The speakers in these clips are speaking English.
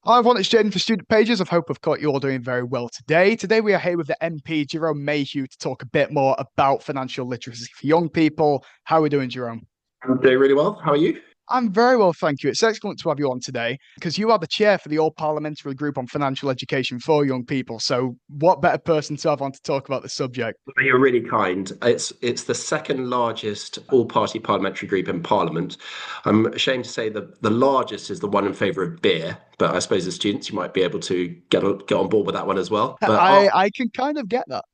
Hi everyone, it's Jaden for Student Pages. I hope I've caught you all doing very well today. Today we are here with the MP Jerome Mayhew to talk a bit more about financial literacy for young people. How are we doing, Jerome? I'm doing really well. How are you? I'm very well, thank you. It's excellent to have you on today because you are the chair for the All-Parliamentary Group on Financial Education for Young People. So what better person to have on to talk about the subject? You're really kind. It's the second largest all-party parliamentary group in Parliament. I'm ashamed to say that the largest is the one in favour of beer, but I suppose as students you might be able to get on board with that one as well. But I can kind of get that.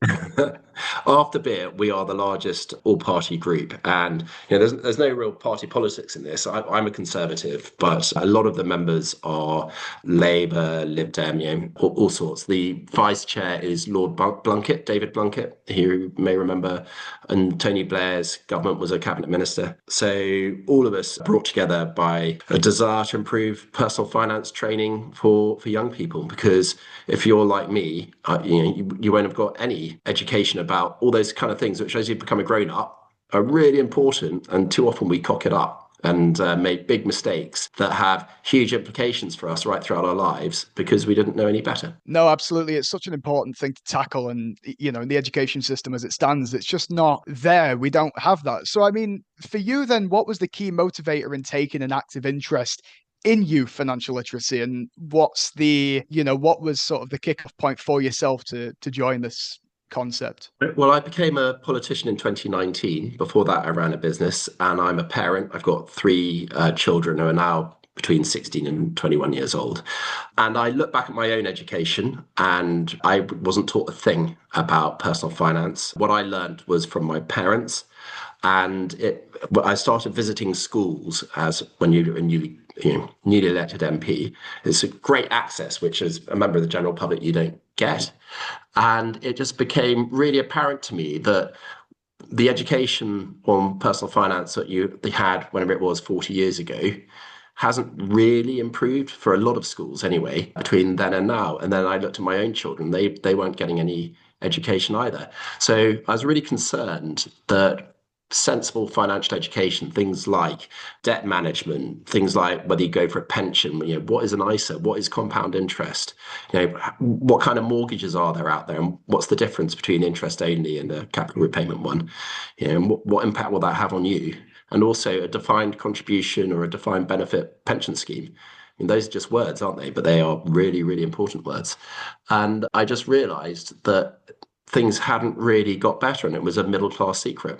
after beer, we are the largest all-party group, and there's no real party politics in this. I'm a Conservative, but a lot of the members are Labour, Lib Dem, all sorts. The vice chair is Lord Blunkett, David Blunkett, who you may remember, and Tony Blair's government was a cabinet minister. So all of us brought together by a desire to improve personal finance training for young people, because if you're like me, you won't have got any education about all those kind of things, which as you become a grown up are really important. And too often we cock it up and make big mistakes that have huge implications for us right throughout our lives because we didn't know any better. No, absolutely. It's such an important thing to tackle. And, in the education system as it stands, it's just not there. We don't have that. So, I mean, for you, then, what was the key motivator in taking an active interest in youth financial literacy? And what was sort of the kickoff point for yourself to join this concept? Well, I became a politician in 2019. Before that, I ran a business, and I'm a parent. I've got three children who are now between 16 and 21 years old. And I look back at my own education, and I wasn't taught a thing about personal finance. What I learned was from my parents. I started visiting schools as when newly elected MP. It's a great access, which as a member of the general public you don't get. And it just became really apparent to me that the education on personal finance that they had whenever it was 40 years ago hasn't really improved for a lot of schools anyway between then and now. And then I looked at my own children; they weren't getting any education either. So I was really concerned that sensible financial education, things like debt management, things like whether you go for a pension, what is an ISA, what is compound interest, what kind of mortgages are there out there, and what's the difference between interest only and a capital repayment one, and what impact will that have on you, and also a defined contribution or a defined benefit pension scheme. I mean, those are just words, aren't they? But they are really, really important words. And I just realized that things hadn't really got better, and it was a middle class secret.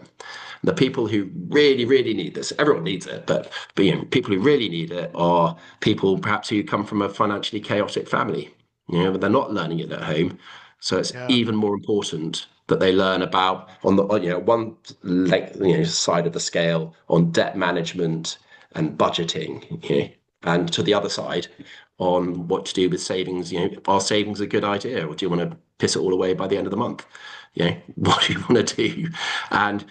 The people who really, really need this, everyone needs it, but people who really need it are people perhaps who come from a financially chaotic family, but they're not learning it at home. So it's Yeah. even more important that they learn about one side of the scale on debt management and budgeting, and to the other side on what to do with savings. Are savings a good idea, or do you want to piss it all away by the end of the month? What do you want to do? And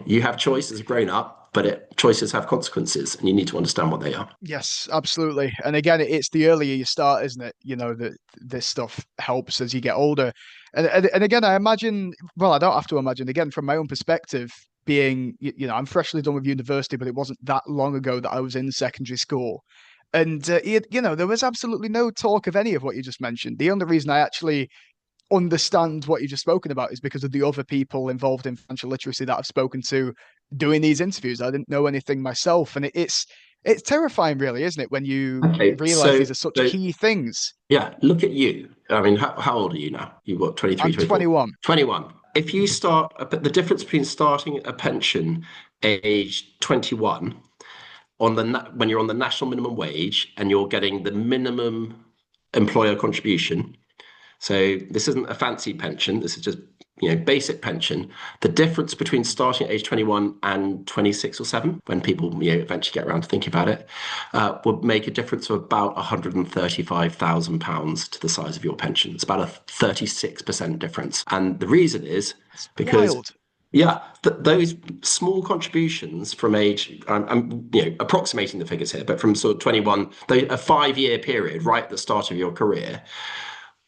you have choice as a grown up, but choices have consequences, and you need to understand what they are. Yes, absolutely. And again, it's the earlier you start, isn't it? That this stuff helps as you get older. And again, I imagine, well, I don't have to imagine, again, from my own perspective, being, I'm freshly done with university, but it wasn't that long ago that I was in secondary school. And, there was absolutely no talk of any of what you just mentioned. The only reason I actually understand what you've just spoken about is because of the other people involved in financial literacy that I've spoken to doing these interviews. I didn't know anything myself, and it's terrifying, really, isn't it, when you Okay, realize these are such so key things. yeah, look at you. I mean, how old are you now? You've got 23, I'm 24, 21. 21. If you start, the difference between starting a pension age 21 when you're on the national minimum wage and you're getting the minimum employer contribution. So this isn't a fancy pension. This is just basic pension. The difference between starting at age 21 and 26 or 7, when people eventually get around to thinking about it, would make a difference of about £135,000 to the size of your pension. It's about a 36% difference. And the reason is It's because wild. yeah, those small contributions from age, I'm approximating the figures here, but from sort of 21, a 5-year period right at the start of your career,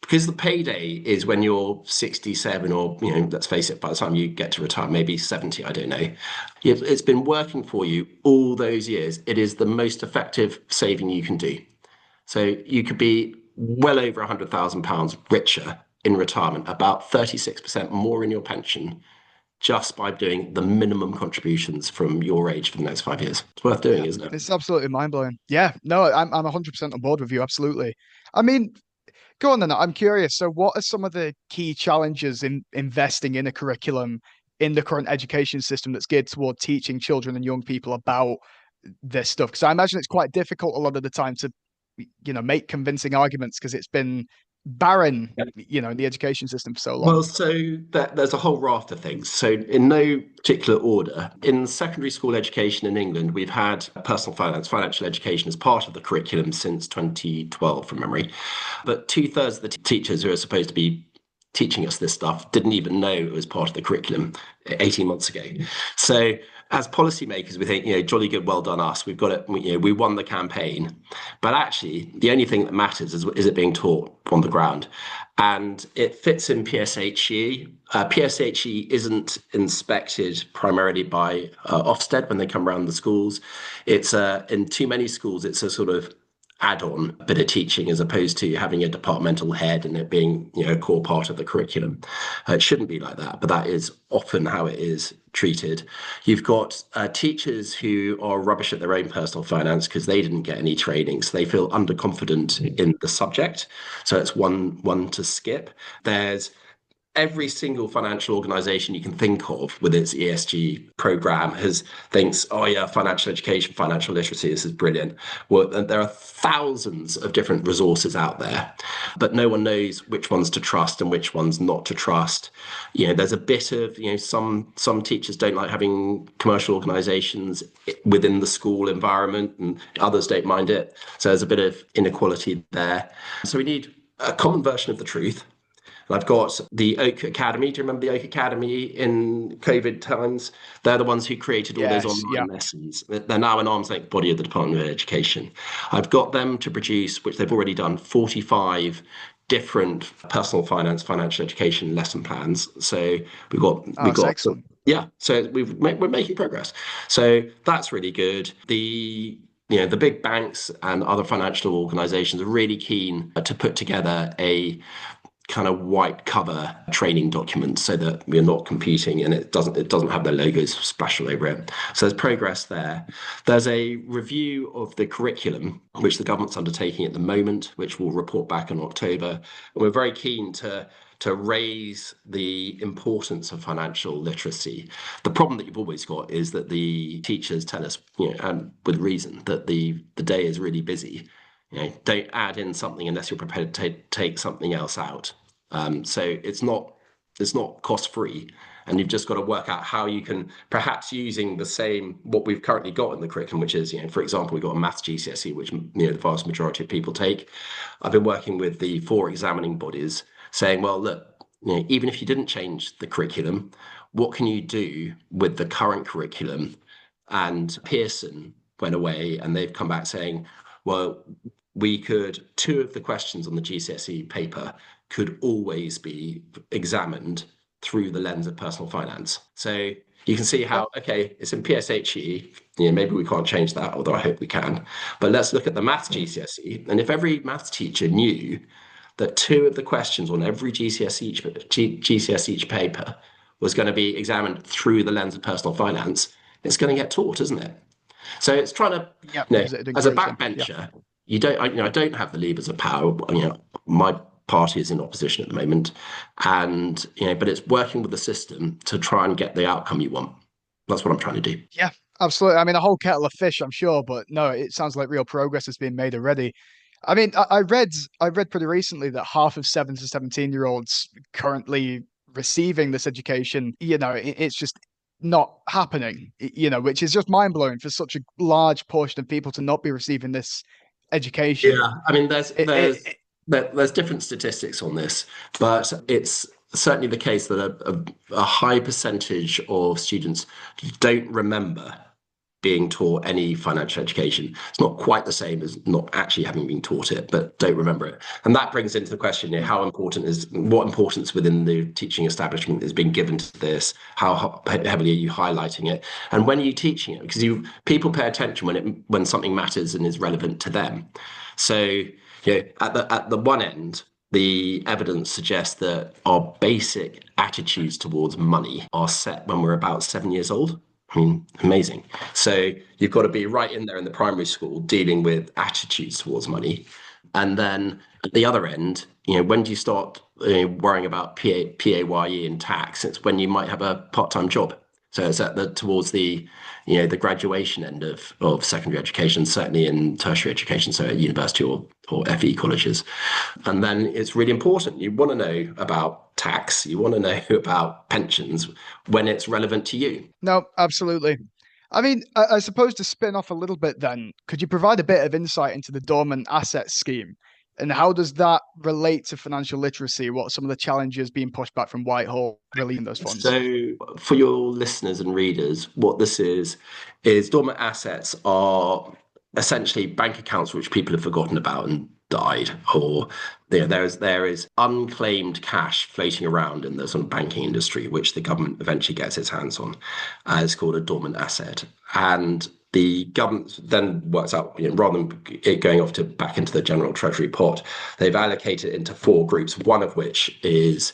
because the payday is when you're 67 or, let's face it, by the time you get to retire, maybe 70, I don't know. It's been working for you all those years. It is the most effective saving you can do. So you could be well over £100,000 richer in retirement, about 36% more in your pension, just by doing the minimum contributions from your age for the next 5 years. It's worth doing, Yeah, isn't it? it's absolutely mind blowing. Yeah, no, I'm 100% on board with you. Absolutely. I mean, go on then. I'm curious. So, what are some of the key challenges in investing in a curriculum in the current education system that's geared toward teaching children and young people about this stuff? Because I imagine it's quite difficult a lot of the time to, make convincing arguments because it's been barren, in the education system for so long. Well, so there's a whole raft of things. So, in no particular order, in secondary school education in England, we've had personal finance, financial education as part of the curriculum since 2012, from memory. But two-thirds of the teachers who are supposed to be teaching us this stuff didn't even know it was part of the curriculum 18 months ago. So, as policymakers, we think, jolly good, well done us. We've got it, we won the campaign. But actually, the only thing that matters is it being taught on the ground. And it fits in PSHE. PSHE isn't inspected primarily by Ofsted when they come around the schools. It's in too many schools, it's a sort of add-on bit of teaching as opposed to having a departmental head and it being a core part of the curriculum. It shouldn't be like that, but that is often how it is treated. You've got teachers who are rubbish at their own personal finance because they didn't get any training, so they feel underconfident in the subject. So it's one to skip. There's every single financial organization you can think of with its ESG program thinks, oh yeah, financial education, financial literacy, this is brilliant. Well, there are thousands of different resources out there, but no one knows which ones to trust and which ones not to trust. There's a bit of, some teachers don't like having commercial organizations within the school environment and others don't mind it. So there's a bit of inequality there. So we need a common version of the truth. And I've got the Oak Academy. Do you remember the Oak Academy in COVID times? They're the ones who created all those Yes, yeah. online lessons. They're now an arm's length body of the Department of Education. I've got them to produce, which they've already done, 45 different personal finance, financial education lesson plans. So Oh, we've that's got excellent. yeah. So we're making progress. So that's really good. The big banks and other financial organizations are really keen to put together a kind of white cover training document so that we're not competing and it doesn't have their logos splashed all over it. So there's progress there. There's a review of the curriculum which the government's undertaking at the moment, which will report back in October. And we're very keen to raise the importance of financial literacy. The problem that you've always got is that the teachers tell us, and with reason, that the day is really busy. Don't add in something unless you're prepared to take something else out. So it's not cost free, and you've just got to work out how you can, perhaps using the same what we've currently got in the curriculum, which is, for example, we've got a maths GCSE, which the vast majority of people take. I've been working with the 4 examining bodies, saying, well, look, even if you didn't change the curriculum, what can you do with the current curriculum? And Pearson went away, and they've come back saying, well, 2 of the questions on the GCSE paper could always be examined through the lens of personal finance. So you can see how, okay, it's in PSHE, maybe we can't change that, although I hope we can. But let's look at the maths GCSE. And if every maths teacher knew that 2 of the questions on every GCSE paper was going to be examined through the lens of personal finance, it's going to get taught, isn't it? So it's trying to, Yeah, as a yeah. backbencher, I don't have the levers of power. My party is in opposition at the moment, and but it's working with the system to try and get the outcome you want. That's what I'm trying to do. Yeah, absolutely. I mean, a whole kettle of fish, I'm sure, but no, it sounds like real progress has been made already. I mean, I read pretty recently that half of 7 to 17-year-olds currently receiving this education, it's just not happening, which is just mind blowing for such a large portion of people to not be receiving this education. Yeah, I mean, there's It, there's it, there's different statistics on this, but it's certainly the case that a high percentage of students don't remember being taught any financial education. It's not quite the same as not actually having been taught it, but don't remember it. And that brings into the question, what importance within the teaching establishment is being given to this? How heavily are you highlighting it? And when are you teaching it? Because people pay attention when something matters and is relevant to them. So at the one end, the evidence suggests that our basic attitudes towards money are set when we're about 7 years old. I mean, amazing. So you've got to be right in there in the primary school dealing with attitudes towards money. And then at the other end, when do you start worrying about PAYE and tax? It's when you might have a part-time job. So it's towards the graduation end of secondary education, certainly in tertiary education, so at university or FE colleges. And then it's really important. You want to know about tax, you want to know about pensions when it's relevant to you. No, absolutely. I mean, I suppose to spin off a little bit then, could you provide a bit of insight into the dormant assets scheme? And how does that relate to financial literacy? What are some of the challenges being pushed back from Whitehall releasing those funds? So for your listeners and readers, what this is dormant assets are essentially bank accounts which people have forgotten about and died, or there is unclaimed cash floating around in the sort of banking industry, which the government eventually gets its hands on. It's called a dormant asset. And the government then works out, rather than it going off back into the general treasury pot, they've allocated it into 4 groups, one of which is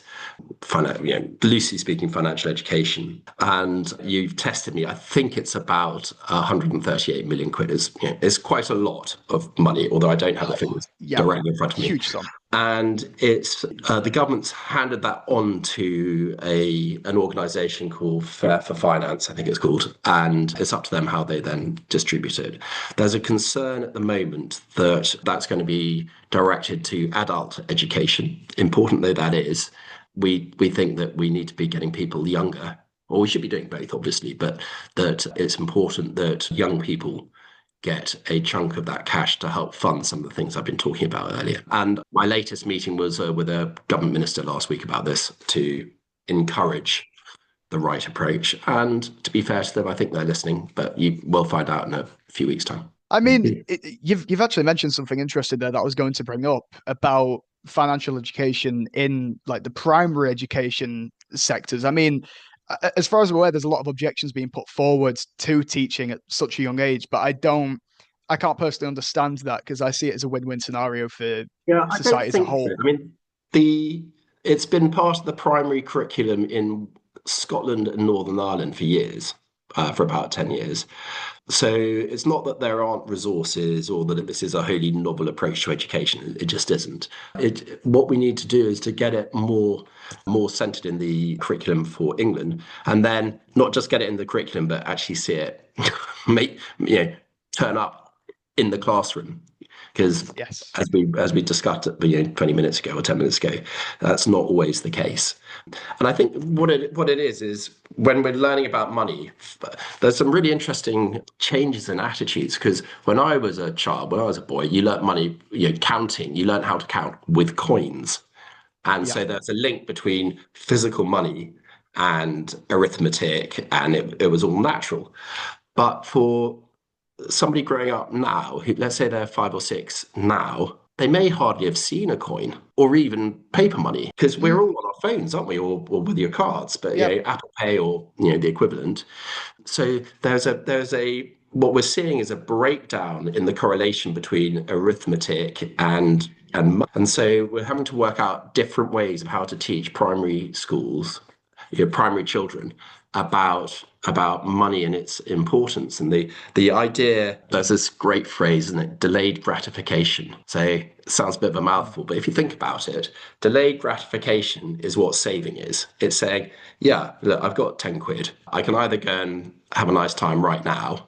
loosely speaking, financial education. And you've tested me. I think it's about 138 million quid. It's quite a lot of money, although I don't have the figures directly in front of me. Huge sum. And it's the government's handed that on to an organisation called Fair for Finance, I think it's called, and it's up to them how they then distribute it. There's a concern at the moment that that's going to be directed to adult education, important though that is. We think that we need to be getting people younger, or we should be doing both, obviously, but that it's important that young people get a chunk of that cash to help fund some of the things I've been talking about earlier. And my latest meeting was with a government minister last week about this to encourage the right approach. And to be fair to them, I think they're listening, but you will find out in a few weeks' time. I mean, you've actually mentioned something interesting there that I was going to bring up about financial education in like the primary education sectors. I mean, as far as I'm aware, there's a lot of objections being put forward to teaching at such a young age, but I can't personally understand that because I see it as a win-win scenario for society as a whole. So. I mean, it's been part of the primary curriculum in Scotland and Northern Ireland for years, for about 10 years. So it's not that there aren't resources or that this is a wholly novel approach to education. It just isn't. What we need to do is to get it more centered in the curriculum for England, and then not just get it in the curriculum, but actually see it turn up in the classroom. Because as we discussed 20 minutes ago or 10 minutes ago, that's not always the case. And I think what it is when we're learning about money, there's some really interesting changes in attitudes. Because when I was a child, when I was a boy, you learnt money, counting. You learnt how to count with coins. And so there's a link between physical money and arithmetic, and it was all natural. But for somebody growing up now, let's say they're 5 or 6 now, they may hardly have seen a coin or even paper money, because we're all on our phones, aren't we, or with your cards, but Apple Pay or the equivalent. So there's what we're seeing is a breakdown in the correlation between arithmetic and so we're having to work out different ways of how to teach primary schools, primary children about money and its importance. And the idea, there's this great phrase, isn't it? Delayed gratification. So it sounds a bit of a mouthful, but if you think about it, delayed gratification is what saving is. It's saying, look, I've got 10 quid. I can either go and have a nice time right now,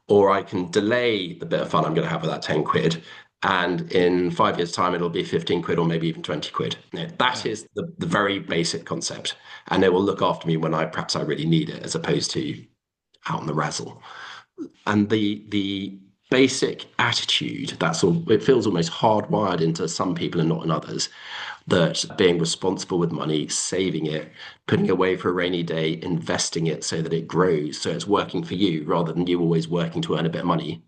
or I can delay the bit of fun I'm going to have with that 10 quid. And in 5 years' time, it'll be 15 quid or maybe even 20 quid. That is the very basic concept. And it will look after me when I really need it, as opposed to out on the razzle. And the basic attitude that's all, it feels almost hardwired into some people and not in others, that being responsible with money, saving it, putting away for a rainy day, investing it so that it grows, so it's working for you rather than you always working to earn a bit of money.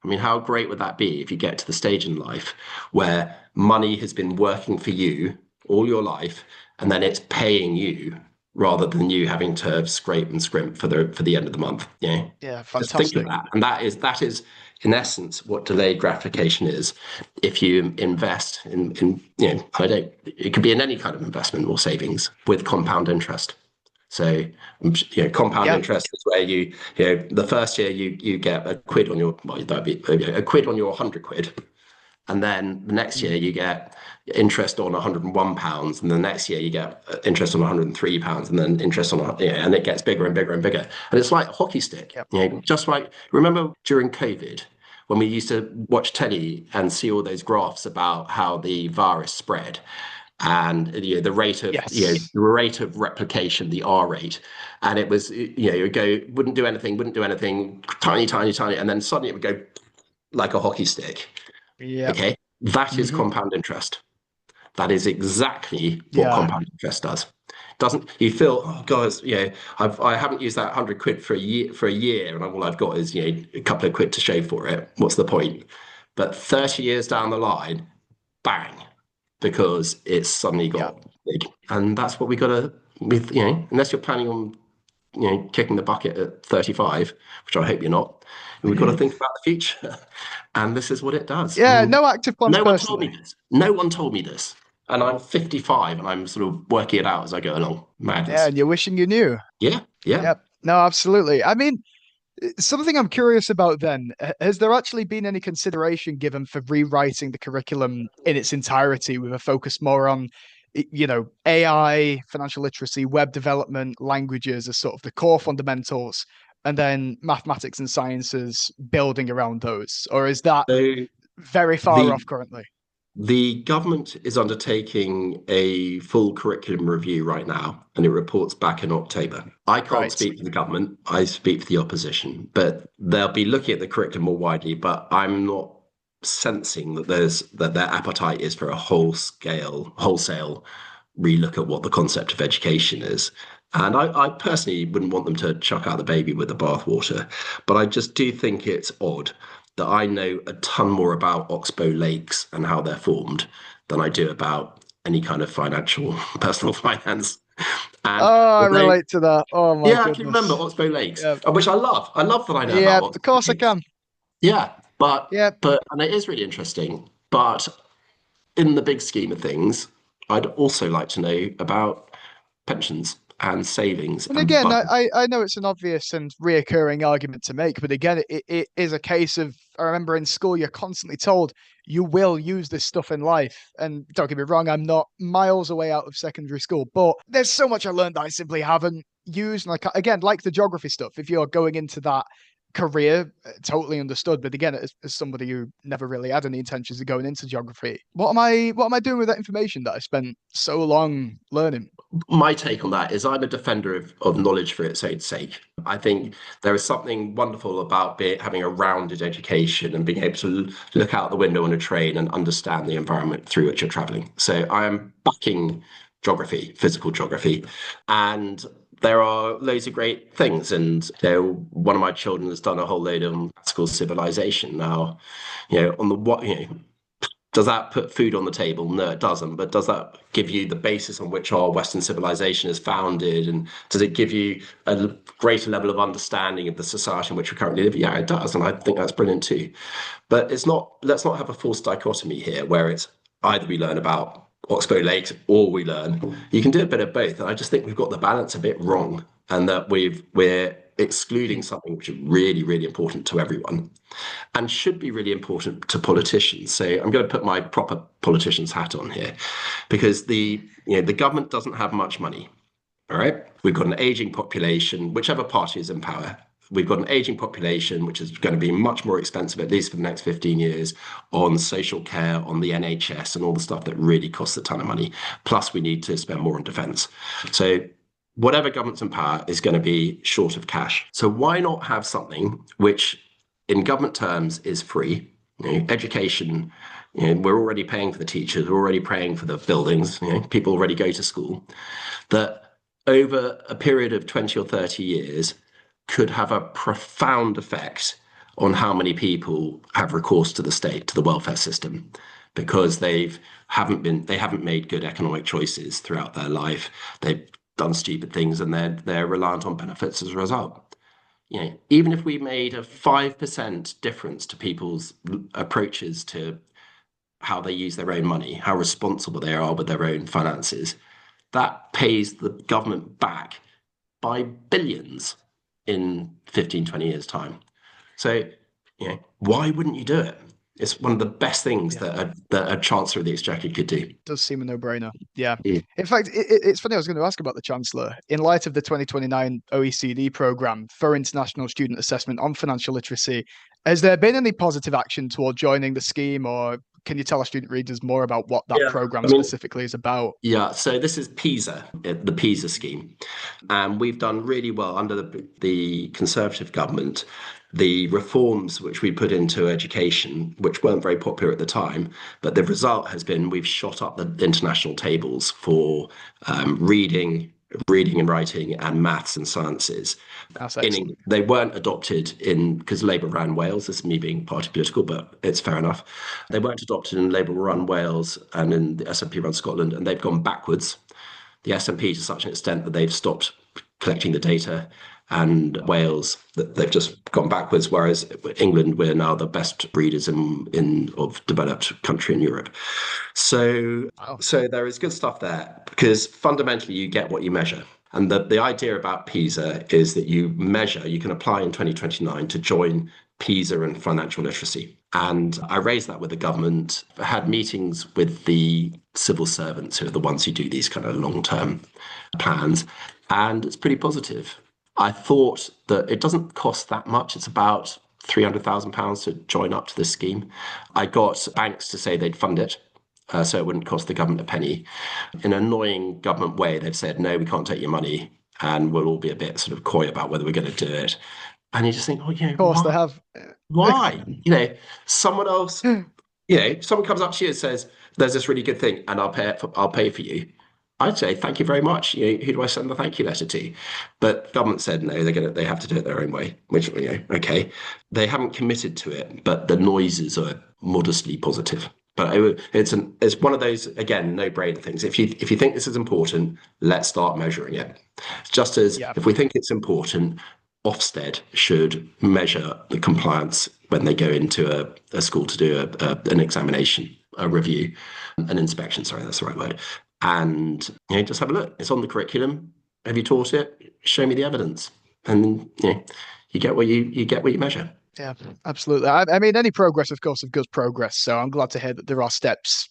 I mean, how great would that be if you get to the stage in life where money has been working for you all your life and then it's paying you rather than you having to scrape and scrimp for the end of the month? Yeah, Just think of fantastic. that. And that is in essence what delayed gratification is. If you invest in I don't, it could be in any kind of investment or savings with compound interest. So, compound Yeah. interest is where the first year you get a quid on your, well, that'd be a quid on your 100 quid. And then the next year you get interest on £101, and the next year you get interest on £103, and then interest on, and it gets bigger and bigger and bigger. And it's like a hockey stick, Yep. just like, remember during COVID, when we used to watch telly and see all those graphs about how the virus spread and the Yes. rate of replication, the R rate, and it was it would go, wouldn't do anything, tiny, tiny, tiny, and then suddenly it would go like a hockey stick. Yep. Okay, that is Hmm. compound interest. That is exactly what Yeah. compound interest does. Doesn't you feel, oh guys, I haven't used that 100 quid for a year, and all I've got is a couple of quid to show for it. What's the point? But 30 years down the line, bang, because it's suddenly Yeah. got big, and that's what we got to with unless you're planning on kicking the bucket at 35, which I hope you're not. We've got to think about the future. And this is what it does. I Yeah, mean, no active plans no one told me personally. this. No one told me this. And I'm 55 and I'm sort of working it out as I go along. Yeah, Madness. and you're wishing you knew. Yeah, yeah. Yep. No, absolutely. I mean, something I'm curious about then, has there actually been any consideration given for rewriting the curriculum in its entirety with a focus more on, AI, financial literacy, web development, languages as sort of the core fundamentals, and then mathematics and sciences building around those? Or is that So very far the off currently? The government is undertaking a full curriculum review right now, and it reports back in October. I can't Right. speak for the government, I speak for the opposition, but they'll be looking at the curriculum more widely. But I'm not sensing that their appetite is for a wholesale relook at what the concept of education is. And I personally wouldn't want them to chuck out the baby with the bathwater, but I just do think it's odd that I know a ton more about Oxbow Lakes and how they're formed than I do about any kind of financial, personal finance. And Oh, I although, relate to that. Oh my yeah, I can remember goodness. Oxbow Lakes, Yeah. which I love. I love that I know Yeah, about of Oxbow course I Lakes. can. Yeah, but Yeah. and it is really interesting. But in the big scheme of things, I'd also like to know about pensions and savings And and again, budget. I know it's an obvious and reoccurring argument to make, but again, it is a case of, I remember in school, you're constantly told you will use this stuff in life. And don't get me wrong, I'm not miles away out of secondary school, but there's so much I learned that I simply haven't used. Like, again, like the geography stuff, if you're going into that career, totally understood. But again, as somebody who never really had any intentions of going into geography, what am I doing with that information that I spent so long learning? My take on that is I'm a defender of knowledge for its own sake. I think there is something wonderful about having a rounded education and being able to look out the window on a train and understand the environment through which you're traveling. So I am backing geography, physical geography, and there are loads of great things. And one of my children has done a whole load of classical civilization now. On the what does that put food on the table? No, it doesn't. But does that give you the basis on which our Western civilization is founded? And does it give you a greater level of understanding of the society in which we currently live? Yeah, it does. And I think that's brilliant too. But let's not have a false dichotomy here where it's either we learn about Oxbow Lakes or we learn. You can do a bit of both. And I just think we've got the balance a bit wrong and that we're excluding something which is really, really important to everyone and should be really important to politicians. So I'm going to put my proper politician's hat on here because the government doesn't have much money. All right. We've got an aging population, whichever party is in power. We've got an aging population, which is going to be much more expensive, at least for the next 15 years, on social care, on the NHS, and all the stuff that really costs a ton of money. Plus, we need to spend more on defence. So, whatever government's in power is going to be short of cash. So, why not have something which in government terms is free. Education, we're already paying for the teachers, we're already paying for the buildings, people already go to school. That over a period of 20 or 30 years could have a profound effect on how many people have recourse to the state, to the welfare system, because they haven't made good economic choices throughout their life. They've done stupid things and they're reliant on benefits as a result. Even if we made a 5% difference to people's approaches to how they use their own money, how responsible they are with their own finances, that pays the government back by billions in 15, 20 years' time. So, why wouldn't you do it? It's one of the best things Yeah. that a Chancellor of the Exchequer could do. Does seem a no-brainer. Yeah. Yeah. In fact, it's funny. I was going to ask about the Chancellor. In light of the 2029 OECD program for international student assessment on financial literacy, has there been any positive action toward joining the scheme, or can you tell our student readers more about what that Yeah. program I mean, specifically is about? yeah, so this is PISA, the PISA scheme. And we've done really well under the Conservative government. The reforms which we put into education, which weren't very popular at the time, but the result has been we've shot up the international tables for reading and writing, and maths and sciences. That's excellent. They weren't adopted in, because Labour ran Wales. This is me being party political, but it's fair enough. They weren't adopted in Labour run Wales and in the SNP run Scotland, and they've gone backwards. The SNP to such an extent that they've stopped collecting the data, and Wales that they've just gone backwards. Whereas England, we're now the best readers in of developed country in Europe. So Wow. so there is good stuff there because fundamentally you get what you measure. And the idea about PISA is that you can apply in 2029 to join PISA and financial literacy. And I raised that with the government, I had meetings with the civil servants who are the ones who do these kind of long-term plans, and it's pretty positive. I thought that it doesn't cost that much. It's about £300,000 to join up to this scheme. I got banks to say they'd fund it, so it wouldn't cost the government a penny. In an annoying government way, they've said, no, we can't take your money, and we'll all be a bit sort of coy about whether we're going to do it. And you just think, oh, Of course, they why? have. Why? Someone else, someone comes up to you and says, there's this really good thing, and I'll pay for you. I'd say thank you very much. Who do I send the thank you letter to? But government said no, they have to do it their own way. Which okay, they haven't committed to it, but the noises are modestly positive. But it's one of those, again, no-brainer things. If you think this is important, let's start measuring it. Just as Yeah. if we think it's important, Ofsted should measure the compliance when they go into a school to do an examination, a review, an inspection. Sorry, that's the right word. And just have a look. It's on the curriculum. Have you taught it? Show me the evidence. And you get what you measure. Yeah, absolutely. I mean, any progress, of course, of good progress. So I'm glad to hear that there are steps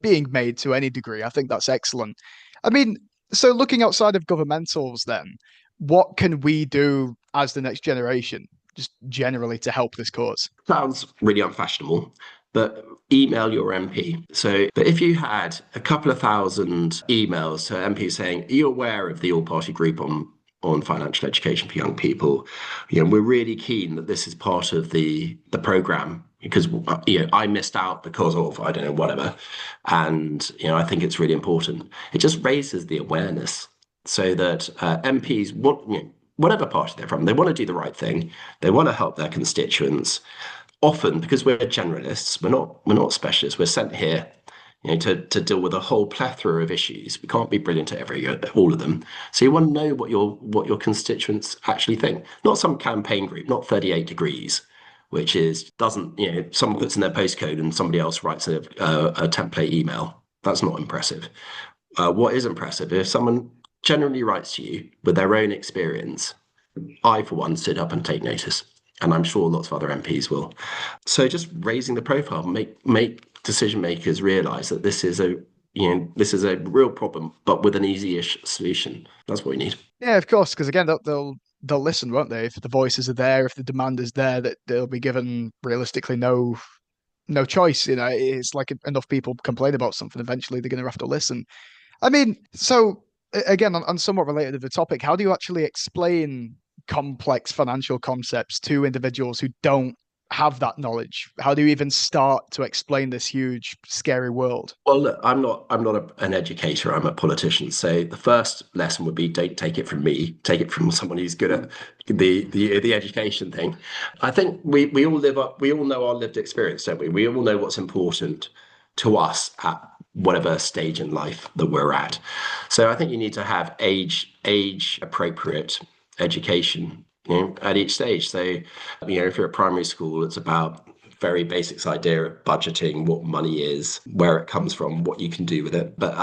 being made to any degree. I think that's excellent. I mean, so looking outside of governmentals, then, what can we do as the next generation, just generally, to help this cause? Sounds really unfashionable, but email your MP. But if you had a couple of thousand emails to MP saying, are you aware of the all-party group on financial education for young people? We're really keen that this is part of the programme because I missed out because of I don't know whatever, and I think it's really important. It just raises the awareness so that MPs want whatever party they're from, they want to do the right thing, they want to help their constituents. Often, because we're generalists, we're not specialists. We're sent here, to deal with a whole plethora of issues. We can't be brilliant at all of them. So you want to know what your constituents actually think. Not some campaign group, not 38 Degrees, which doesn't someone puts in their postcode and somebody else writes a template email. That's not impressive. What is impressive if someone generally writes to you with their own experience. I, for one, sit up and take notice. And I'm sure lots of other MPs will. So just raising the profile, make decision makers realise that this is a real problem, but with an easy-ish solution. That's what we need. Yeah, of course, because again, they'll listen, won't they? If the voices are there, if the demand is there, that they'll be given realistically no choice. It's like enough people complain about something, eventually they're going to have to listen. I mean, so again, on somewhat related to the topic, how do you actually explain complex financial concepts to individuals who don't have that knowledge? How do you even start to explain this huge, scary world? Well, look, I'm not an educator. I'm a politician. So the first lesson would be don't take it from me. Take it from someone who's good at the education thing. I think we all live up. We all know our lived experience, don't we? We all know what's important to us at whatever stage in life that we're at. So I think you need to have age appropriate education, at each stage. So, if you're at primary school, it's about very basics idea of budgeting, what money is, where it comes from, what you can do with it. But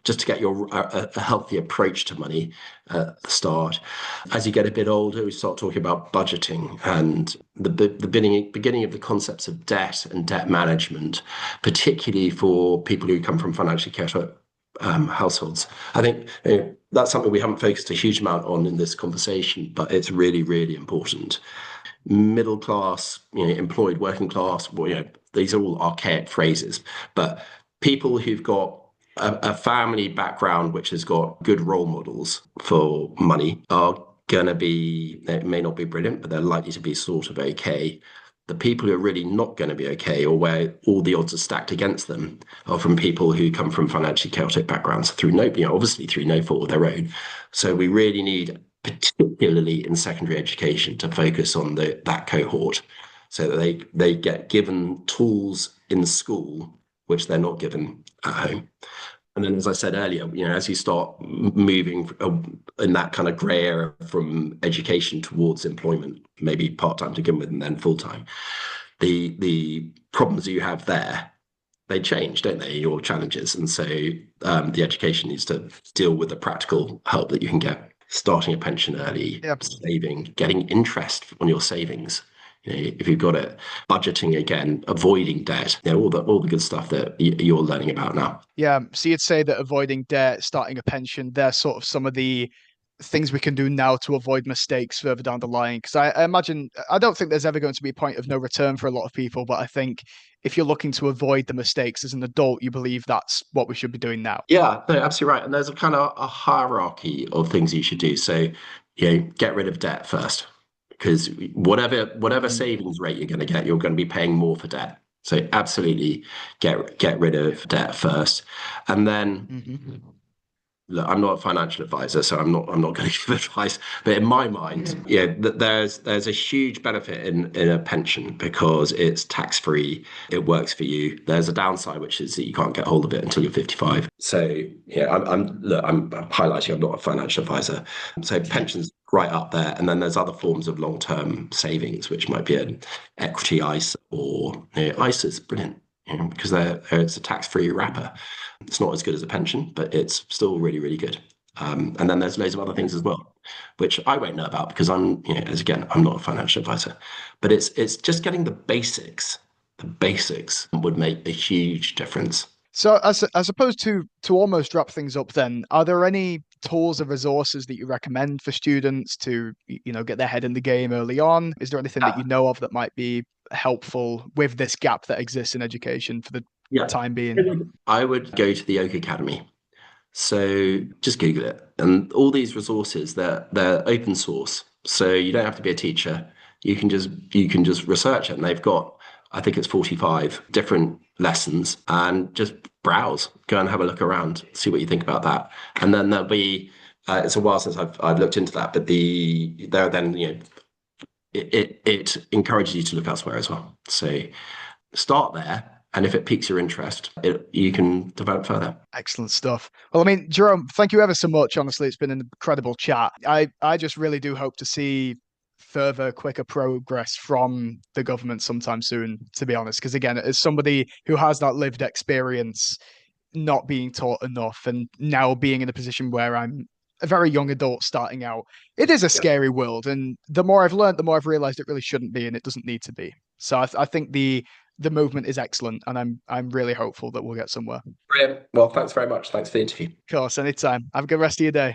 just to get a healthy approach to money at the start. As you get a bit older, we start talking about budgeting and the beginning of the concepts of debt and debt management, particularly for people who come from financially chaotic households. I think that's something we haven't focused a huge amount on in this conversation, but it's really, really important. Middle class, employed, working class, well, these are all archaic phrases, but people who've got a family background which has got good role models for money are going to be, it may not be brilliant, but they're likely to be sort of okay. The people who are really not going to be okay, or where all the odds are stacked against them, are from people who come from financially chaotic backgrounds through obviously through no fault of their own. So we really need, particularly in secondary education, to focus on that cohort, so that they get given tools in school which they're not given at home. And then, as I said earlier, as you start moving in that kind of grey area from education towards employment, maybe part-time to begin with and then full-time, the problems you have there, they change, don't they? Your challenges. And so the education needs to deal with the practical help that you can get. Starting a pension early, Yep. saving, getting interest on your savings. If you've got it, budgeting again, avoiding debt, all the good stuff that you're learning about now. Yeah. So you'd say that avoiding debt, starting a pension, they're sort of some of the things we can do now to avoid mistakes further down the line. Because I imagine, I don't think there's ever going to be a point of no return for a lot of people, but I think if you're looking to avoid the mistakes as an adult, you believe that's what we should be doing now. Yeah, no, absolutely right. And there's a kind of a hierarchy of things you should do. So, get rid of debt first, because whatever Mhm. savings rate you're going to get, you're going to be paying more for debt. So absolutely get rid of debt first. And then, Mhm. look, I'm not a financial advisor, so I'm not going to give advice. But in my mind, there's a huge benefit in a pension because it's tax free. It works for you. There's a downside, which is that you can't get hold of it until you're 55. So I'm highlighting. I'm not a financial advisor. So pensions right up there, and then there's other forms of long term savings, which might be an equity ISA, or ISA is brilliant. Because it's a tax free wrapper. It's not as good as a pension, but it's still really, really good. And then there's loads of other things as well, which I won't know about because I'm not a financial advisor. But it's just getting the basics. The basics would make a huge difference. So, as opposed to almost wrap things up, then, are there any tools or resources that you recommend for students to get their head in the game early on? Is there anything that Uh, you know of that might be helpful with this gap that exists in education for the yeah, time being? I would go to the Oak Academy. So just Google it, and all these resources they're open source, so you don't have to be a teacher. You can just research it, and they've got, I think it's 45 different lessons, and just browse, go and have a look around, see what you think about that, and then there'll be. It's a while since I've looked into that, but there then it encourages you to look elsewhere as well. So start there, and if it piques your interest, you can develop further. Excellent stuff. Well, I mean, Jerome, thank you ever so much. Honestly, it's been an incredible chat. I just really do hope to see further, quicker progress from the government sometime soon, to be honest. Because again, as somebody who has that lived experience, not being taught enough and now being in a position where I'm a very young adult starting out, it is a scary world. And the more I've learned, the more I've realized it really shouldn't be and it doesn't need to be. So I think the movement is excellent and I'm really hopeful that we'll get somewhere. Of Brilliant. Well, thanks very much. Thanks for the interview. course, anytime. Have a good rest of your day.